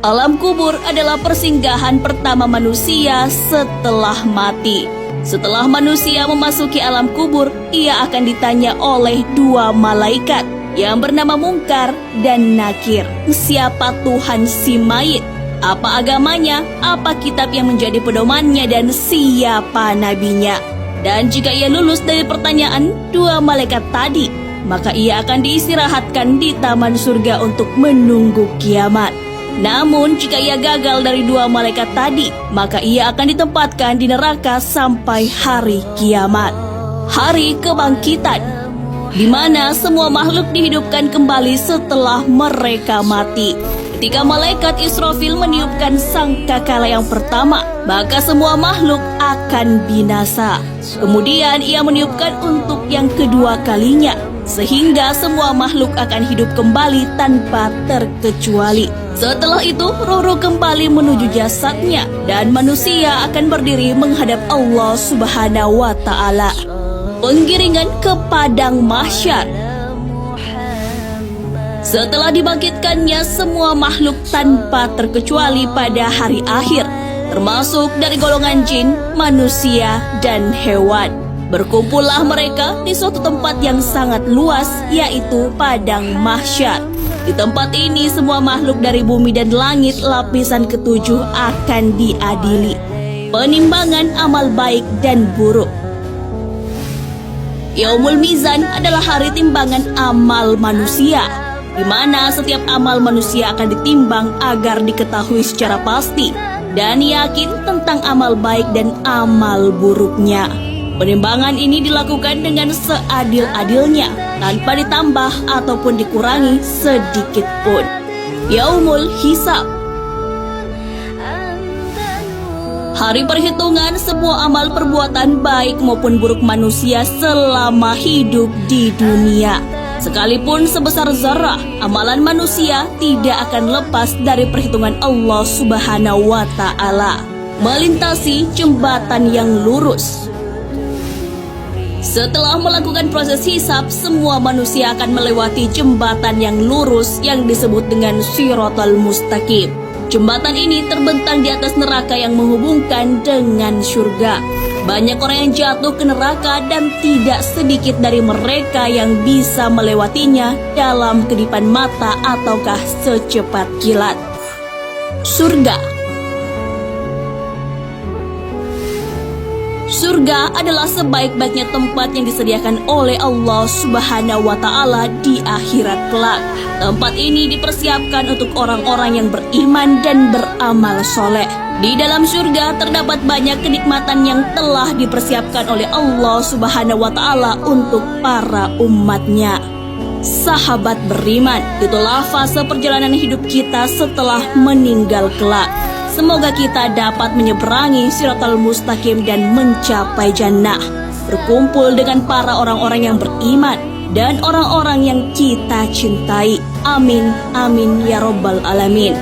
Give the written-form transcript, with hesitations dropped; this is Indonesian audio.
Alam kubur adalah persinggahan pertama manusia setelah mati. Setelah manusia memasuki alam kubur, ia akan ditanya oleh dua malaikat yang bernama Mungkar dan Nakir. Siapa Tuhan si mayit? Apa agamanya? Apa kitab yang menjadi pedomannya? Dan siapa nabinya? Dan jika ia lulus dari pertanyaan dua malaikat tadi, maka ia akan diistirahatkan di taman surga untuk menunggu kiamat. Namun jika ia gagal dari dua malaikat tadi, maka ia akan ditempatkan di neraka sampai hari kiamat, hari kebangkitan, di mana semua makhluk dihidupkan kembali setelah mereka mati. Ketika malaikat Israfil meniupkan sangkakala yang pertama, maka semua makhluk akan binasa. Kemudian ia meniupkan untuk yang kedua kalinya, sehingga semua makhluk akan hidup kembali tanpa terkecuali. Setelah itu, roh-roh kembali menuju jasadnya dan manusia akan berdiri menghadap Allah Subhanahu wa Ta'ala. Penggiringan ke padang mahsyar. Setelah dibangkitkannya semua makhluk tanpa terkecuali pada hari akhir, termasuk dari golongan jin, manusia, dan hewan. Berkumpullah mereka di suatu tempat yang sangat luas, yaitu padang mahsyar. Di tempat ini semua makhluk dari bumi dan langit lapisan ketujuh akan diadili. Penimbangan amal baik dan buruk. Yaumul Mizan adalah hari timbangan amal manusia, di mana setiap amal manusia akan ditimbang agar diketahui secara pasti dan yakin tentang amal baik dan amal buruknya. Penimbangan ini dilakukan dengan seadil-adilnya, tanpa ditambah ataupun dikurangi sedikit pun. Yaumul Hisab. Hari perhitungan semua amal perbuatan baik maupun buruk manusia selama hidup di dunia. Sekalipun sebesar zarah, amalan manusia tidak akan lepas dari perhitungan Allah Subhanahu wa Ta'ala. Melintasi jembatan yang lurus. Setelah melakukan proses hisab, semua manusia akan melewati jembatan yang lurus yang disebut dengan Shiratal Mustaqim. Jembatan ini terbentang di atas neraka yang menghubungkan dengan surga. Banyak orang yang jatuh ke neraka dan tidak sedikit dari mereka yang bisa melewatinya dalam kedipan mata ataukah secepat kilat. Surga. Surga adalah sebaik-baiknya tempat yang disediakan oleh Allah Subhanahu wa Ta'ala di akhirat kelak. Tempat ini dipersiapkan untuk orang-orang yang beriman dan beramal soleh. Di dalam surga terdapat banyak kenikmatan yang telah dipersiapkan oleh Allah Subhanahu wa Ta'ala untuk para umatnya. Sahabat beriman, itulah fase perjalanan hidup kita setelah meninggal kelak. Semoga kita dapat menyeberangi Shiratal Mustaqim dan mencapai jannah, berkumpul dengan para orang-orang yang beriman dan orang-orang yang kita cintai. Amin, amin ya rabbal alamin.